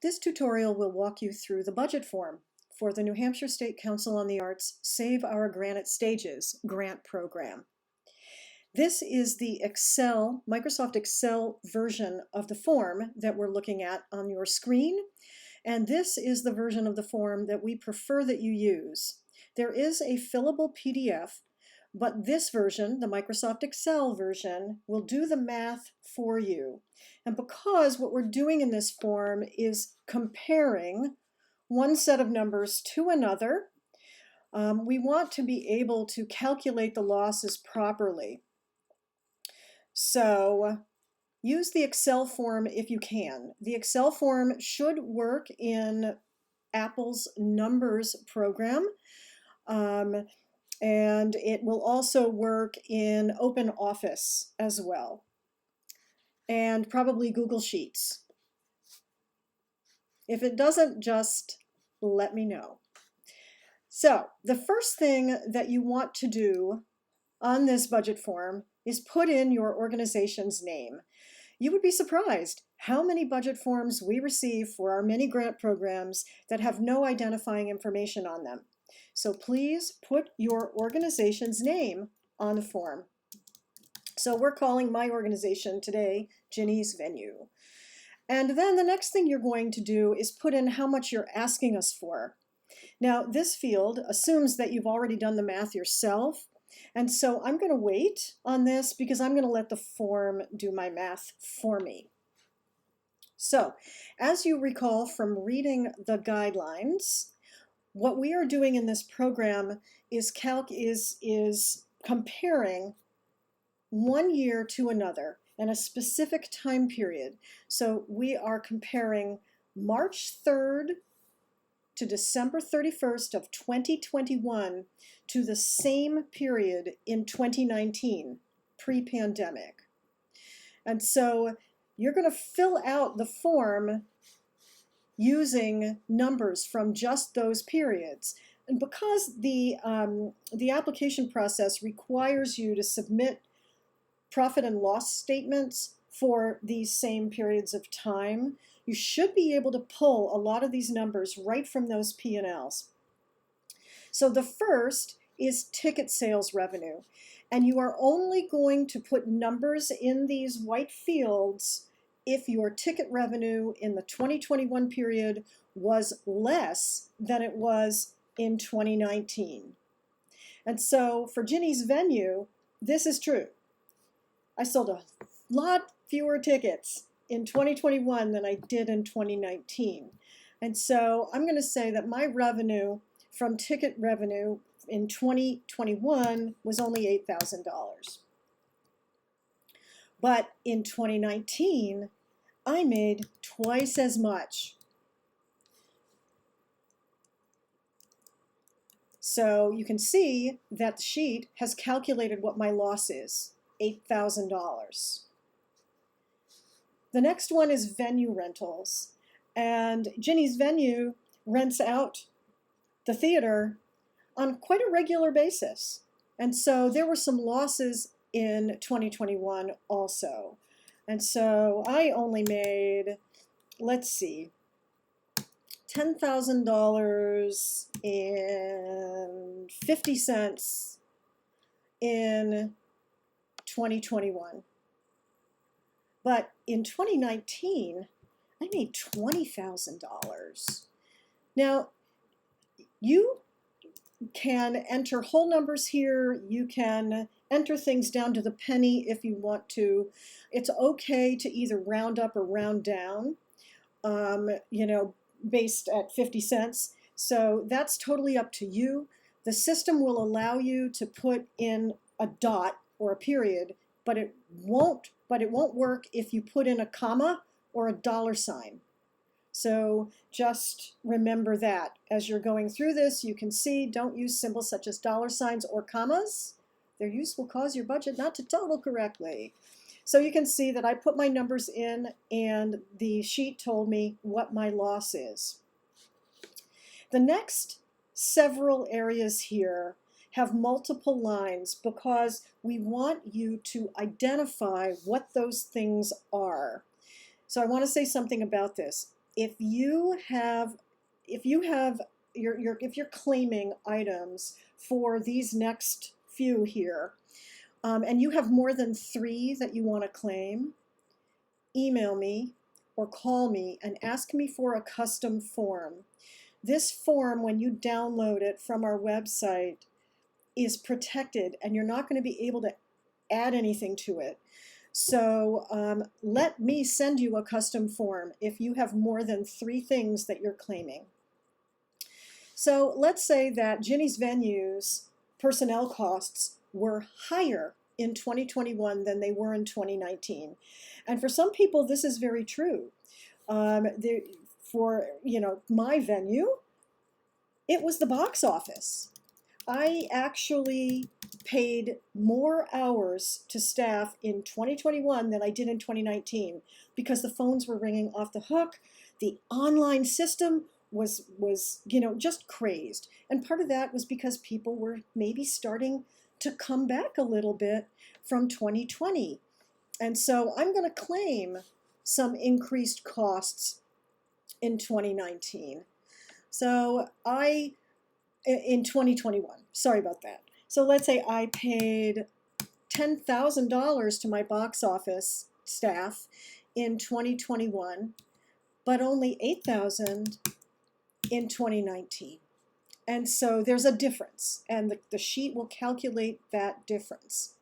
This tutorial will walk you through the budget form for the New Hampshire State Council on the Arts Save Our Granite Stages grant program. This is the Microsoft Excel version of the form that we're looking at on your screen, and this is the version of the form that we prefer that you use. There is a fillable PDF, but this version, the Microsoft Excel version, will do the math for you. And because what we're doing in this form is comparing one set of numbers to another, we want to be able to calculate the losses properly. So use the Excel form if you can. The Excel form should work in Apple's Numbers program. And it will also work in OpenOffice as well, and probably Google Sheets. If it doesn't, just let me know. So the first thing that you want to do on this budget form is put in your organization's name. You would be surprised how many budget forms we receive for our many grant programs that have no identifying information on them. So please put your organization's name on the form. So we're calling my organization today Ginny's Venue. And then the next thing you're going to do is put in how much you're asking us for. Now this field assumes that you've already done the math yourself. And so I'm going to wait on this because I'm going to let the form do my math for me. So as you recall from reading the guidelines, what we are doing in this program is comparing one year to another and a specific time period. So we are comparing March 3rd to December 31st of 2021 to the same period in 2019, pre-pandemic. And so you're going to fill out the form using numbers from just those periods. And because the application process requires you to submit profit and loss statements for these same periods of time, you should be able to pull a lot of these numbers right from those P&Ls. So the first is ticket sales revenue. And you are only going to put numbers in these white fields if your ticket revenue in the 2021 period was less than it was in 2019. And so for Ginny's Venue, this is true. I sold a lot fewer tickets in 2021 than I did in 2019. And so I'm going to say that my revenue from ticket revenue in 2021 was only $8,000. But in 2019, I made twice as much. So you can see that the sheet has calculated what my loss is, $8,000. The next one is venue rentals. And Ginny's Venue rents out the theater on quite a regular basis. And so there were some losses in 2021 also. And so I only made, let's see, $10,000 and 50 cents in 2021. But in 2019, I made $20,000. Now, you can enter whole numbers here. You can enter things down to the penny if you want to. It's okay to either round up or round down, based at 50 cents. So that's totally up to you. The system will allow you to put in a dot or a period, but it won't work if you put in a comma or a dollar sign. So just remember that as you're going through this. You can see, don't use symbols such as dollar signs or commas. Their use will cause your budget not to total correctly. So you can see that I put my numbers in and the sheet told me what my loss is. The next several areas here have multiple lines because we want you to identify what those things are. So I want to say something about this. if you have, if you have, if you're claiming items for these next few here, and you have more than 3 that you want to claim, email me or call me and ask me for a custom form. This form, when you download it from our website, is protected and you're not going to be able to add anything to it. So let me send you a custom form if you have more than 3 things that you're claiming. So let's say that Ginny's Venue's personnel costs were higher in 2021 than they were in 2019. And for some people, this is very true. For my venue, it was the box office. I actually paid more hours to staff in 2021 than I did in 2019 because the phones were ringing off the hook. The online system was just crazed. And part of that was because people were maybe starting to come back a little bit from 2020. And so I'm going to claim some increased costs in 2019. So in 2021, sorry about that. So let's say I paid $10,000 to my box office staff in 2021, but only $8,000 in 2019. And so there's a difference, and the sheet will calculate that difference.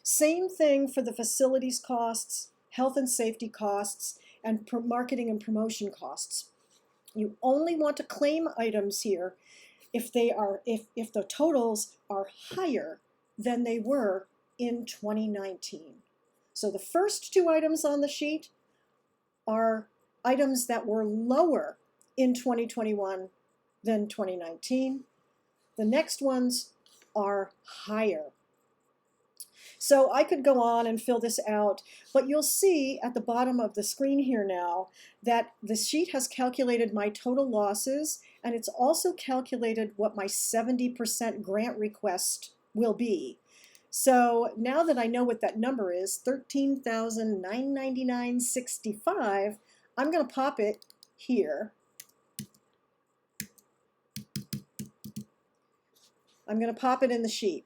Same thing for the facilities costs, health and safety costs, and marketing and promotion costs. You only want to claim items here if the totals are higher than they were in 2019. So the first 2 items on the sheet are items that were lower in 2021 than 2019. The next ones are higher. So I could go on and fill this out, but you'll see at the bottom of the screen here now that the sheet has calculated my total losses, and it's also calculated what my 70% grant request will be. So now that I know what that number is, $13,999.65, I'm going to pop it here. I'm going to pop it in the sheet.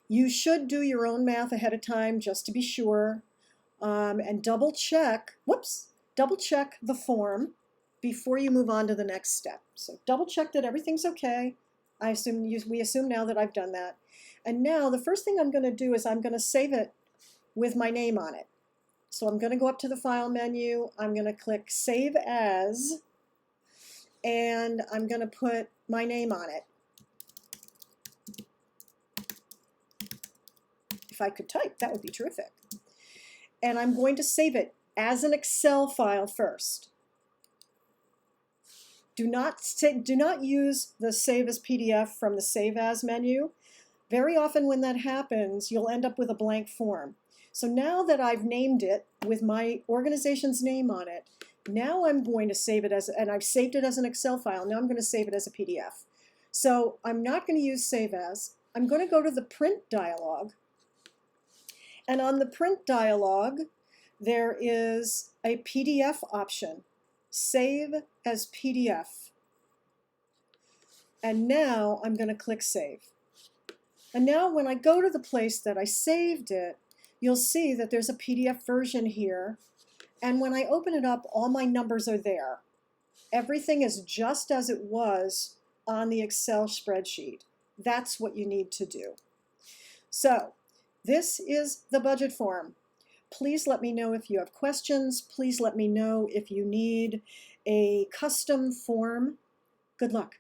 You should do your own math ahead of time just to be sure, and double check the form before you move on to the next step. So double check that everything's okay. We assume now that I've done that. And now the first thing I'm going to do is I'm going to save it with my name on it. So I'm going to go up to the File menu. I'm going to click Save As, and I'm going to put my name on it. If I could type, that would be terrific. And I'm going to save it as an Excel file first. Do not use the Save as PDF from the Save As menu. Very often when that happens, you'll end up with a blank form. So now that I've named it with my organization's name on it, now I'm going to save it and I've saved it as an Excel file. Now I'm going to save it as a PDF. So I'm not going to use Save As. I'm going to go to the Print dialog. And on the Print dialog, there is a PDF option, Save as PDF. And now I'm going to click Save. And now when I go to the place that I saved it, you'll see that there's a PDF version here. And when I open it up, all my numbers are there. Everything is just as it was on the Excel spreadsheet. That's what you need to do. So this is the budget form. Please let me know if you have questions. Please let me know if you need a custom form. Good luck.